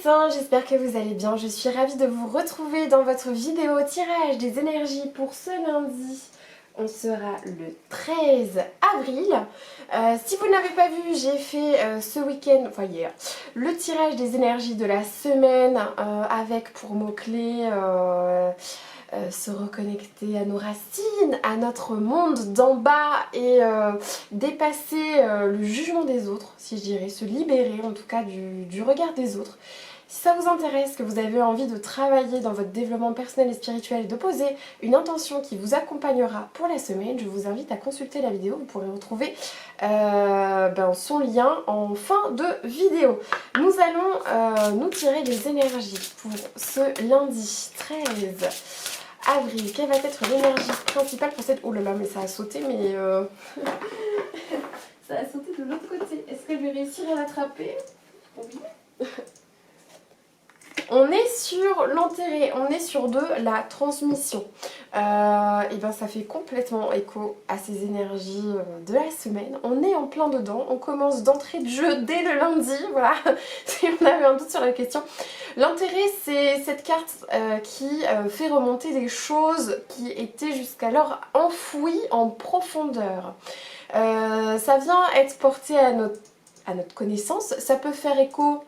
matin, j'espère que vous allez bien. Je suis ravie de vous retrouver dans votre vidéo tirage des énergies pour ce lundi. On sera le 13 avril. Si vous ne l'avez pas vu, j'ai fait ce week-end, enfin hier, le tirage des énergies de la semaine avec pour mots-clés se reconnecter à nos racines, à notre monde d'en bas et dépasser le jugement des autres, si je dirais, se libérer en tout cas du regard des autres. Si ça vous intéresse, que vous avez envie de travailler dans votre développement personnel et spirituel et de poser une intention qui vous accompagnera pour la semaine, je vous invite à consulter la vidéo. Vous pourrez retrouver son lien en fin de vidéo. Nous allons nous tirer les énergies pour ce lundi 13 avril. Quelle va être l'énergie principale pour cette... Oh là là, mais ça a sauté, mais... ça a sauté de l'autre côté. Est-ce que je vais réussir à l'attraper? Oui. On est sur l'enterré, on est sur de la transmission. Et ben ça fait complètement écho à ces énergies de la semaine. On est en plein dedans, on commence d'entrée de jeu dès le lundi, voilà, si on avait un doute sur la question. L'enterré, c'est cette carte qui fait remonter des choses qui étaient jusqu'alors enfouies en profondeur. Ça vient être porté à notre connaissance, ça peut faire écho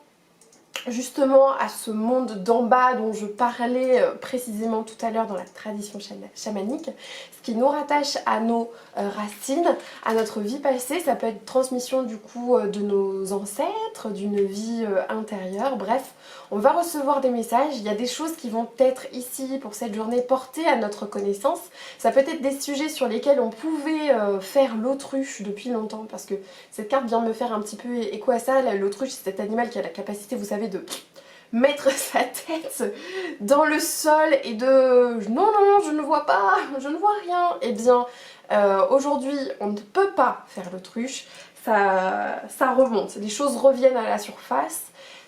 justement à ce monde d'en bas dont je parlais précisément tout à l'heure dans la tradition chamanique, ce qui nous rattache à nos racines, à notre vie passée. Ça peut être transmission du coup de nos ancêtres, d'une vie intérieure, bref, on va recevoir des messages. Il y a des choses qui vont être ici pour cette journée portées à notre connaissance. Ça peut être des sujets sur lesquels on pouvait faire l'autruche depuis longtemps, parce que cette carte vient me faire un petit peu écho à ça. L'autruche, c'est cet animal qui a la capacité, vous savez, de mettre sa tête dans le sol et de non non je ne vois pas, je ne vois rien. Eh bien aujourd'hui on ne peut pas faire l'autruche, ça remonte, les choses reviennent à la surface,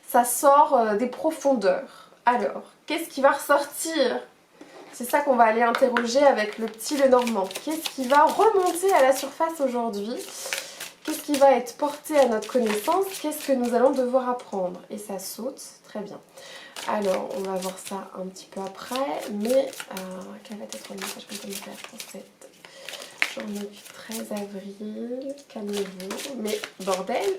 ça sort des profondeurs. Alors qu'est-ce qui va ressortir? C'est ça qu'on va aller interroger avec le petit Lenormand. Qu'est-ce qui va remonter à la surface aujourd'hui? Qu'est-ce qui va être porté à notre connaissance? Qu'est-ce que nous allons devoir apprendre? Et ça saute, très bien. Alors, on va voir ça un petit peu après, mais quel va être le message qu'on peut nous faire pour cette journée du 13 avril? Calmez-vous, mais bordel.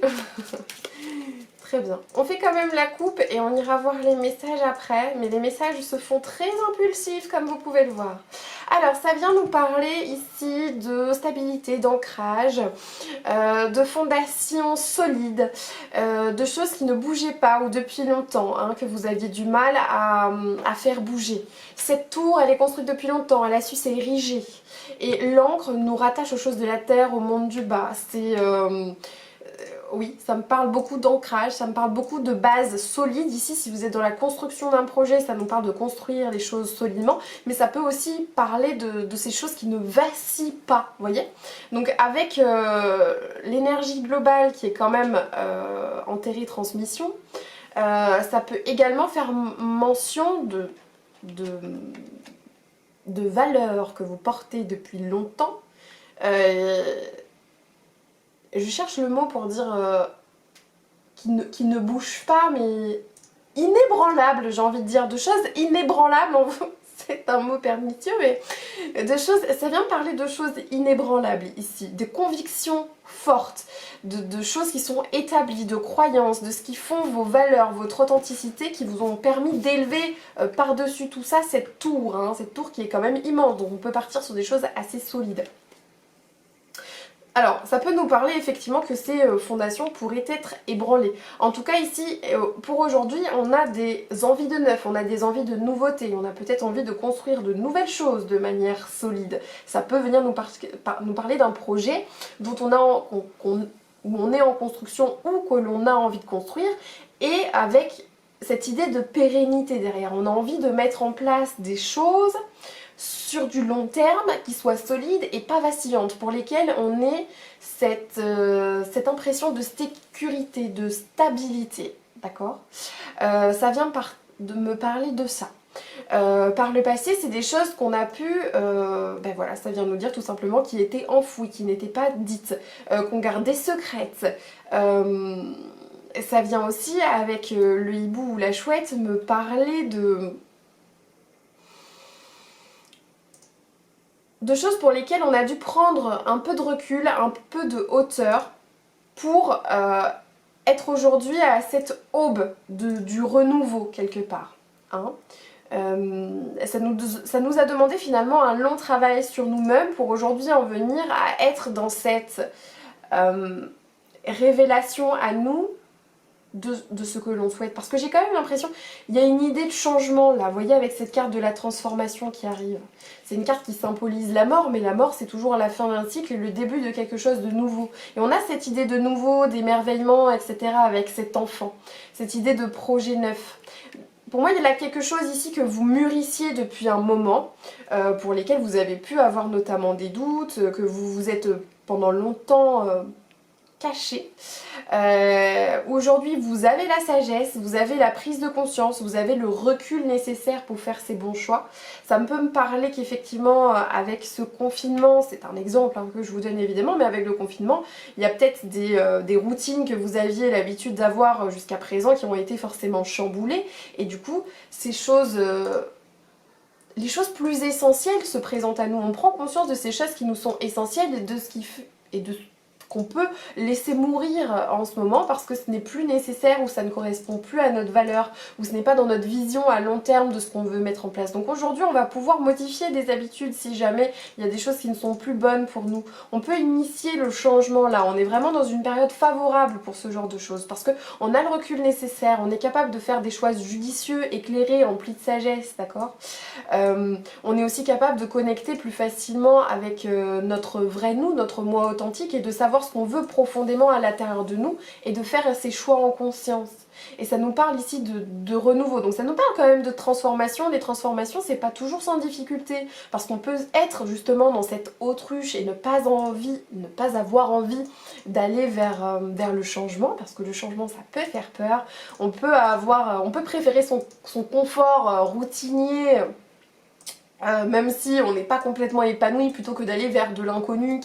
Très bien. On fait quand même la coupe et on ira voir les messages après, mais les messages se font très impulsifs comme vous pouvez le voir. Alors ça vient nous parler ici de stabilité, d'ancrage, de fondation solide, de choses qui ne bougeaient pas ou depuis longtemps, hein, que vous aviez du mal à faire bouger. Cette tour, elle est construite depuis longtemps, elle a su s'ériger. Et l'encre nous rattache aux choses de la terre, au monde du bas. C'est... oui, ça me parle beaucoup d'ancrage, ça me parle beaucoup de base solide. Ici, si vous êtes dans la construction d'un projet, ça nous parle de construire les choses solidement, mais ça peut aussi parler de ces choses qui ne vacillent pas, vous voyez. Donc avec l'énergie globale qui est quand même enterrée transmission, ça peut également faire mention de valeurs que vous portez depuis longtemps. Je cherche le mot pour dire qui ne bouge pas, mais inébranlable, j'ai envie de dire, de choses inébranlables. C'est un mot pernicieux, mais de choses, ça vient parler de choses inébranlables ici, de convictions fortes, de choses qui sont établies, de croyances, de ce qui font vos valeurs, votre authenticité, qui vous ont permis d'élever par-dessus tout ça cette tour, hein, cette tour qui est quand même immense, donc on peut partir sur des choses assez solides. Alors, ça peut nous parler effectivement que ces fondations pourraient être ébranlées. En tout cas ici, pour aujourd'hui, on a des envies de neuf, on a des envies de nouveautés, on a peut-être envie de construire de nouvelles choses de manière solide. Ça peut venir nous parler d'un projet dont où on est en construction ou que l'on a envie de construire, et avec cette idée de pérennité derrière. On a envie de mettre en place des choses sur du long terme, qui soient solides et pas vacillantes, pour lesquelles on ait cette impression de sécurité, de stabilité, d'accord? Ça vient de me parler de ça. Par le passé, c'est des choses qu'on a pu, ben voilà, ça vient nous dire tout simplement qui étaient enfouies, qui n'étaient pas dites, qu'on gardait secrètes. ça vient aussi avec le hibou ou la chouette me parler de choses pour lesquelles on a dû prendre un peu de recul, un peu de hauteur pour être aujourd'hui à cette aube du renouveau quelque part. Hein. Ça nous a demandé finalement un long travail sur nous-mêmes pour aujourd'hui en venir à être dans cette révélation à nous de ce que l'on souhaite. Parce que j'ai quand même l'impression, il y a une idée de changement là, vous voyez, avec cette carte de la transformation qui arrive. C'est une carte qui symbolise la mort, mais la mort c'est toujours la fin d'un cycle et le début de quelque chose de nouveau. Et on a cette idée de nouveau, d'émerveillement, etc. avec cet enfant, cette idée de projet neuf. Pour moi, il y a quelque chose ici que vous mûrissiez depuis un moment, pour lesquels vous avez pu avoir notamment des doutes, que vous vous êtes pendant longtemps caché. Aujourd'hui, vous avez la sagesse, vous avez la prise de conscience, vous avez le recul nécessaire pour faire ces bons choix. Ça peut me parler qu'effectivement, avec ce confinement, c'est un exemple que je vous donne évidemment, mais avec le confinement, il y a peut-être des routines que vous aviez l'habitude d'avoir jusqu'à présent qui ont été forcément chamboulées. Et du coup, ces choses... les choses plus essentielles se présentent à nous. On prend conscience de ces choses qui nous sont essentielles et de ce qui fait... et de qu'on peut laisser mourir en ce moment parce que ce n'est plus nécessaire ou ça ne correspond plus à notre valeur ou ce n'est pas dans notre vision à long terme de ce qu'on veut mettre en place. Donc aujourd'hui on va pouvoir modifier des habitudes si jamais il y a des choses qui ne sont plus bonnes pour nous. On peut initier le changement là, on est vraiment dans une période favorable pour ce genre de choses parce qu'on a le recul nécessaire, on est capable de faire des choix judicieux, éclairés, emplis de sagesse, d'accord. On est aussi capable de connecter plus facilement avec notre vrai nous, notre moi authentique et de savoir ce qu'on veut profondément à l'intérieur de nous et de faire ses choix en conscience. Et ça nous parle ici de renouveau, donc ça nous parle quand même de transformation. Les transformations c'est pas toujours sans difficulté parce qu'on peut être justement dans cette autruche et ne pas avoir envie d'aller vers le changement parce que le changement ça peut faire peur. On peut préférer son confort routinier. Même si on n'est pas complètement épanoui plutôt que d'aller vers de l'inconnu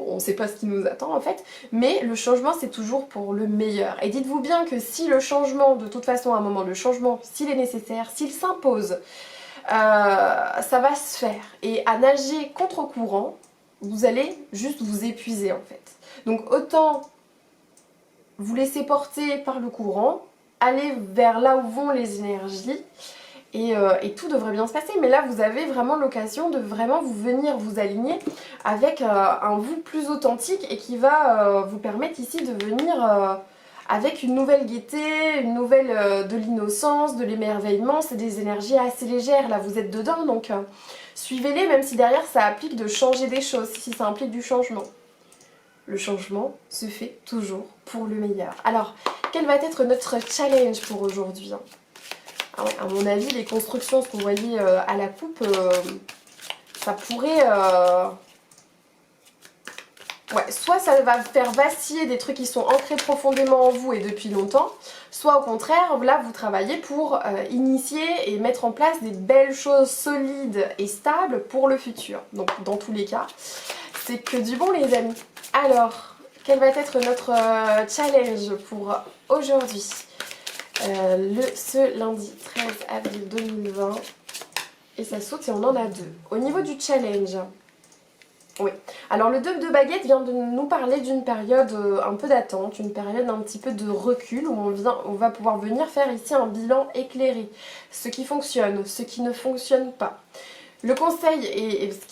on ne sait pas ce qui nous attend en fait, mais le changement c'est toujours pour le meilleur. Et dites-vous bien que si le changement, de toute façon à un moment le changement, s'il est nécessaire, s'il s'impose, ça va se faire. Et à nager contre-courant, vous allez juste vous épuiser en fait. Donc autant vous laisser porter par le courant, aller vers là où vont les énergies, et tout devrait bien se passer. Mais là vous avez vraiment l'occasion de vraiment venir vous aligner avec un vous plus authentique et qui va vous permettre ici de venir avec une nouvelle gaieté, une nouvelle de l'innocence, de l'émerveillement. C'est des énergies assez légères, là vous êtes dedans, donc suivez-les même si derrière ça implique de changer des choses, si ça implique du changement. Le changement se fait toujours pour le meilleur. Alors, quel va être notre challenge pour aujourd'hui ? Ah ouais, à mon avis, les constructions, ce qu'on voyait à la coupe, ça pourrait... Ouais, soit ça va faire vaciller des trucs qui sont ancrés profondément en vous et depuis longtemps, soit au contraire, là, vous travaillez pour initier et mettre en place des belles choses solides et stables pour le futur. Donc, dans tous les cas, c'est que du bon, les amis. Alors, quel va être notre challenge pour aujourd'hui ? Ce lundi 13 avril 2020 et ça saute et on en a deux. Au niveau du challenge, oui. Alors le 2 de baguette vient de nous parler d'une période un peu d'attente, une période un petit peu de recul où on va pouvoir venir faire ici un bilan éclairé. Ce qui fonctionne, ce qui ne fonctionne pas. Le conseil et ce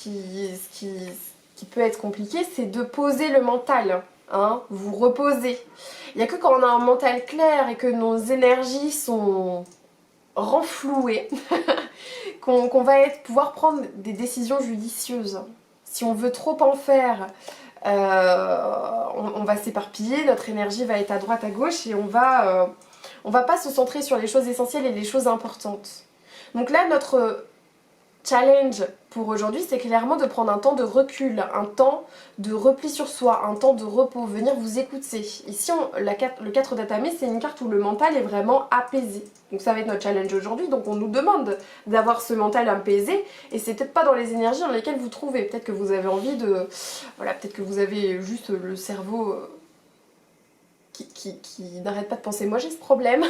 qui peut être compliqué, c'est de poser le mental. Hein, vous reposez. Il n'y a que quand on a un mental clair et que nos énergies sont renflouées qu'on va pouvoir prendre des décisions judicieuses. Si on veut trop en faire, on va s'éparpiller, notre énergie va être à droite, à gauche et on va pas se centrer sur les choses essentielles et les choses importantes. Donc là, notre challenge pour aujourd'hui, c'est clairement de prendre un temps de recul, un temps de repli sur soi, un temps de repos, venir vous écouter. Ici, le 4 d'Atamé, c'est une carte où le mental est vraiment apaisé. Donc ça va être notre challenge aujourd'hui, donc on nous demande d'avoir ce mental apaisé, et c'est peut-être pas dans les énergies dans lesquelles vous trouvez. Peut-être que vous avez envie de... Voilà, peut-être que vous avez juste le cerveau qui n'arrête pas de penser. Moi j'ai ce problème,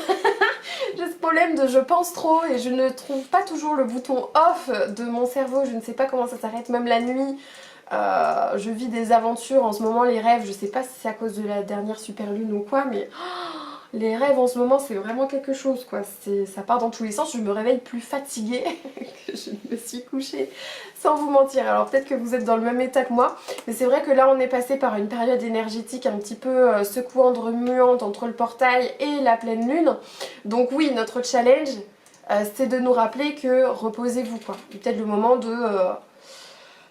j'ai ce problème de je pense trop et je ne trouve pas toujours le bouton off de mon cerveau, je ne sais pas comment ça s'arrête, même la nuit. Je vis des aventures en ce moment, les rêves, je sais pas si c'est à cause de la dernière super lune ou quoi, mais les rêves en ce moment c'est vraiment quelque chose quoi, ça part dans tous les sens, je me réveille plus fatiguée que je ne me suis couchée, sans vous mentir. Alors peut-être que vous êtes dans le même état que moi, mais c'est vrai que là on est passé par une période énergétique un petit peu secouante, remuante entre le portail et la pleine lune, donc oui, notre challenge c'est de nous rappeler que reposez-vous quoi, peut-être le moment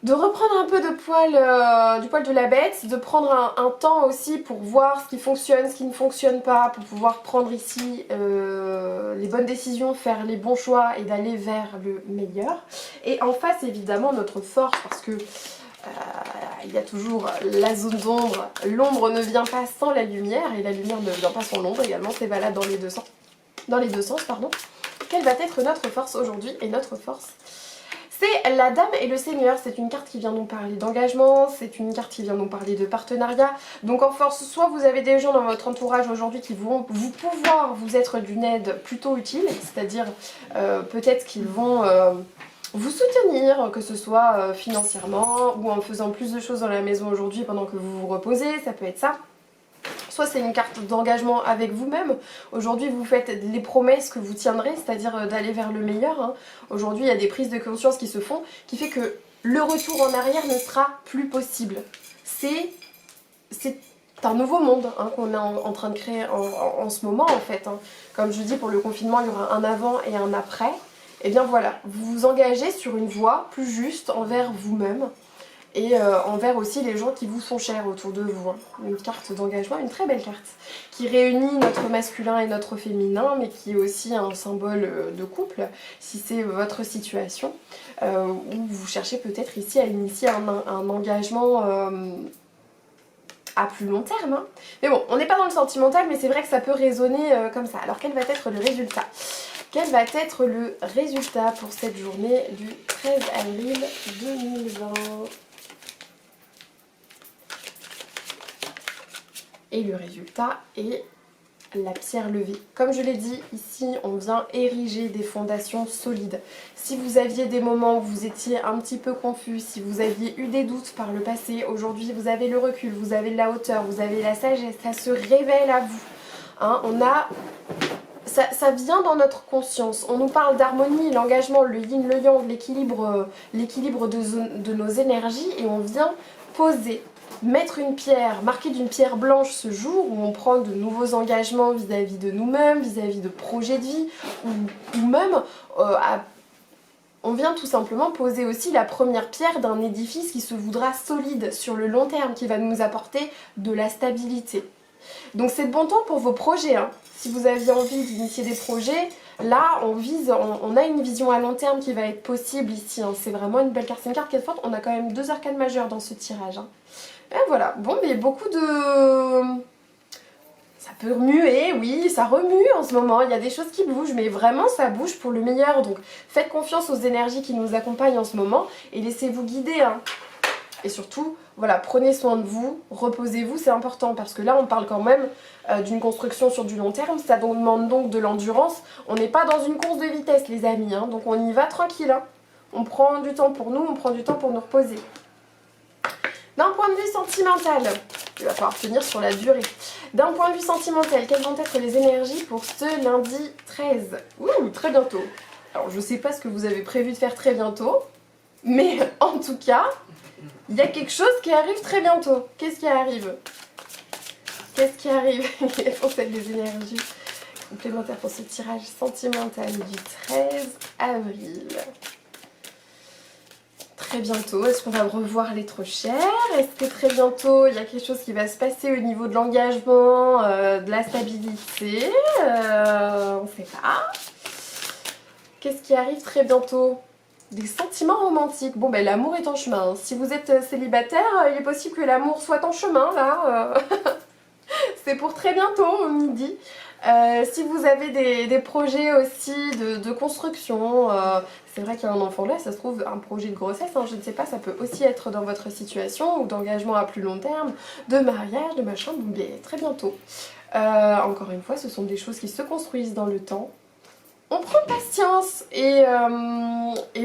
de reprendre un peu de poil, du poil de la bête, de prendre un temps aussi pour voir ce qui fonctionne, ce qui ne fonctionne pas, pour pouvoir prendre ici les bonnes décisions, faire les bons choix et d'aller vers le meilleur. Et en face évidemment notre force, parce que il y a toujours la zone d'ombre, l'ombre ne vient pas sans la lumière et la lumière ne vient pas sans l'ombre également, c'est valable dans les deux sens. Pardon. Quelle va être notre force aujourd'hui? Et notre force, c'est la Dame et le Seigneur. C'est une carte qui vient nous parler d'engagement, c'est une carte qui vient nous parler de partenariat. Donc en force, soit vous avez des gens dans votre entourage aujourd'hui qui vont pouvoir vous être d'une aide plutôt utile, c'est-à-dire peut-être qu'ils vont vous soutenir, que ce soit financièrement ou en faisant plus de choses dans la maison aujourd'hui pendant que vous vous reposez, ça peut être ça. Soit c'est une carte d'engagement avec vous-même. Aujourd'hui, vous faites les promesses que vous tiendrez, c'est-à-dire d'aller vers le meilleur. Hein. Aujourd'hui, il y a des prises de conscience qui se font, qui fait que le retour en arrière ne sera plus possible. C'est un nouveau monde hein, qu'on est en train de créer en ce moment, en fait. Hein. Comme je dis, pour le confinement, il y aura un avant et un après. Et bien voilà, vous vous engagez sur une voie plus juste envers vous-même. Et envers aussi les gens qui vous sont chers autour de vous. Hein. Une carte d'engagement, une très belle carte, qui réunit notre masculin et notre féminin, mais qui est aussi un symbole de couple, si c'est votre situation, où vous cherchez peut-être ici à initier un engagement à plus long terme. Hein. Mais bon, on n'est pas dans le sentimental, mais c'est vrai que ça peut résonner comme ça. Alors quel va être le résultat ? Quel va être le résultat pour cette journée du 13 avril 2020 ? Et le résultat est la pierre levée. Comme je l'ai dit, ici on vient ériger des fondations solides. Si vous aviez des moments où vous étiez un petit peu confus, si vous aviez eu des doutes par le passé, aujourd'hui vous avez le recul, vous avez de la hauteur, vous avez la sagesse, ça se révèle à vous. Hein, ça vient dans notre conscience. On nous parle d'harmonie, l'engagement, le yin, le yang, l'équilibre de nos énergies et on vient poser. Mettre une pierre, marquer d'une pierre blanche ce jour où on prend de nouveaux engagements vis-à-vis de nous-mêmes, vis-à-vis de projets de vie, ou même on vient tout simplement poser aussi la première pierre d'un édifice qui se voudra solide sur le long terme, qui va nous apporter de la stabilité. Donc c'est de bon temps pour vos projets. Hein. Si vous aviez envie d'initier des projets, là on a une vision à long terme qui va être possible ici. Hein. C'est vraiment une belle carte. C'est une carte qui est forte. On a quand même 2 arcanes majeures dans ce tirage. Hein. Et voilà, bon mais beaucoup de... Ça peut remuer, oui, ça remue en ce moment, il y a des choses qui bougent, mais vraiment ça bouge pour le meilleur. Donc faites confiance aux énergies qui nous accompagnent en ce moment et laissez-vous guider. Hein. Et surtout, voilà, prenez soin de vous, reposez-vous, c'est important parce que là on parle quand même d'une construction sur du long terme, ça demande donc de l'endurance. On n'est pas dans une course de vitesse les amis, hein, donc on y va tranquille. Hein. On prend du temps pour nous, on prend du temps pour nous reposer. D'un point de vue sentimental, il va falloir tenir sur la durée. D'un point de vue sentimental, quelles vont être les énergies pour ce lundi 13 ? Ouh, très bientôt. Alors, je sais pas ce que vous avez prévu de faire très bientôt, mais en tout cas, il y a quelque chose qui arrive très bientôt. Qu'est-ce qui arrive ? Quelles sont les énergies complémentaires pour ce tirage sentimental du 13 avril ? Très bientôt, est-ce qu'on va revoir les trop chers? Est-ce que très bientôt il y a quelque chose qui va se passer au niveau de l'engagement, de la stabilité? On ne sait pas. Qu'est-ce qui arrive très bientôt? Des sentiments romantiques. Bon ben l'amour est en chemin. Si vous êtes célibataire, il est possible que l'amour soit en chemin là. C'est pour très bientôt, on me dit. Si vous avez des projets aussi de construction, c'est vrai qu'il y a un enfant là, ça se trouve un projet de grossesse, hein, je ne sais pas, ça peut aussi être dans votre situation ou d'engagement à plus long terme, de mariage, de machin, donc très bientôt. Encore une fois, ce sont des choses qui se construisent dans le temps. On prend patience et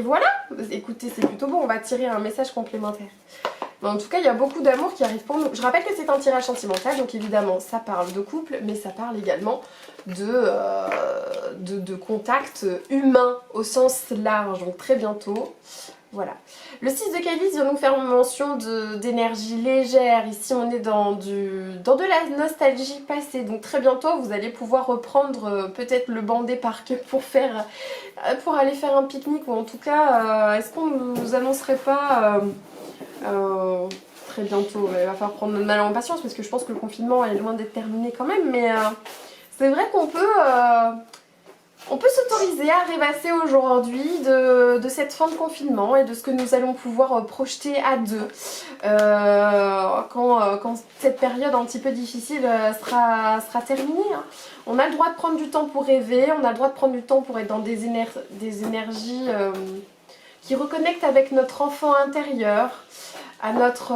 voilà. Écoutez, c'est plutôt bon, on va tirer un message complémentaire. Mais en tout cas, il y a beaucoup d'amour qui arrive pour nous. Je rappelle que c'est un tirage sentimental, donc évidemment, ça parle de couple, mais ça parle également de contact humain au sens large, donc très bientôt. Voilà. Le 6 de calice vient nous faire mention d'énergie légère. Ici, on est dans de la nostalgie passée. Donc très bientôt, vous allez pouvoir reprendre peut-être le banc des parcs pour aller faire un pique-nique. Ou en tout cas, est-ce qu'on ne vous annoncerait pas très bientôt? Il va falloir prendre notre mal en patience parce que je pense que le confinement est loin d'être terminé quand même. Mais c'est vrai qu'on peut... on peut s'autoriser à rêvasser aujourd'hui de cette fin de confinement et de ce que nous allons pouvoir projeter à deux quand cette période un petit peu difficile sera terminée. Hein. On a le droit de prendre du temps pour rêver, on a le droit de prendre du temps pour être dans des énergies qui reconnectent avec notre enfant intérieur, à notre...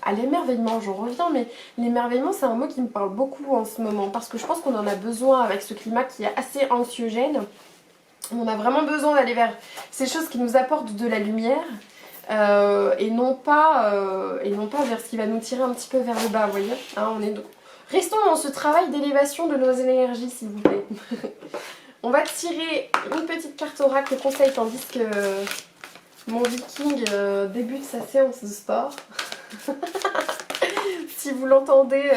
à l'émerveillement, j'en reviens, mais l'émerveillement c'est un mot qui me parle beaucoup en ce moment parce que je pense qu'on en a besoin avec ce climat qui est assez anxiogène. On a vraiment besoin d'aller vers ces choses qui nous apportent de la lumière et non pas vers ce qui va nous tirer un petit peu vers le bas, vous voyez. Hein, restons dans ce travail d'élévation de nos énergies, s'il vous plaît. On va tirer une petite carte oracle conseil tandis que mon viking débute sa séance de sport. Si vous l'entendez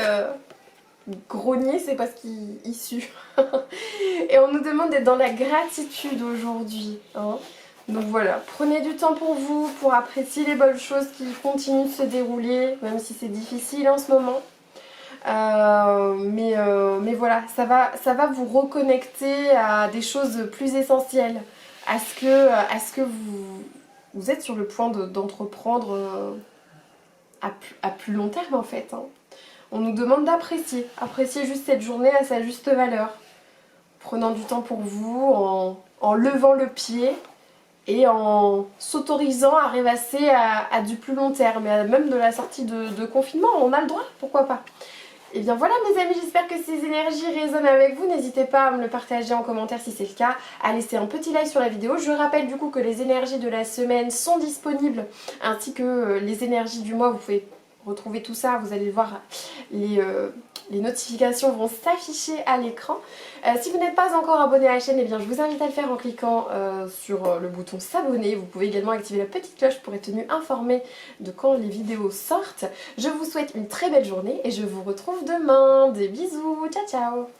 grogner, c'est parce qu'il sue. Et on nous demande d'être dans la gratitude aujourd'hui. Hein. Donc voilà, prenez du temps pour vous, pour apprécier les bonnes choses qui continuent de se dérouler, même si c'est difficile en ce moment. Mais voilà, ça va vous reconnecter à des choses plus essentielles, à ce que vous êtes sur le point d'entreprendre à plus long terme en fait. Hein. On nous demande d'apprécier juste cette journée à sa juste valeur, prenant du temps pour vous, en levant le pied et en s'autorisant à rêvasser à du plus long terme, et même de la sortie de confinement, on a le droit, pourquoi pas. Et bien voilà mes amis, j'espère que ces énergies résonnent avec vous. N'hésitez pas à me le partager en commentaire si c'est le cas, à laisser un petit like sur la vidéo. Je rappelle du coup que les énergies de la semaine sont disponibles, ainsi que les énergies du mois. Vous pouvez retrouver tout ça, vous allez le voir, les notifications vont s'afficher à l'écran. Si vous n'êtes pas encore abonné à la chaîne, eh bien, je vous invite à le faire en cliquant sur le bouton s'abonner. Vous pouvez également activer la petite cloche pour être tenu informé de quand les vidéos sortent. Je vous souhaite une très belle journée et je vous retrouve demain. Des bisous, ciao ciao.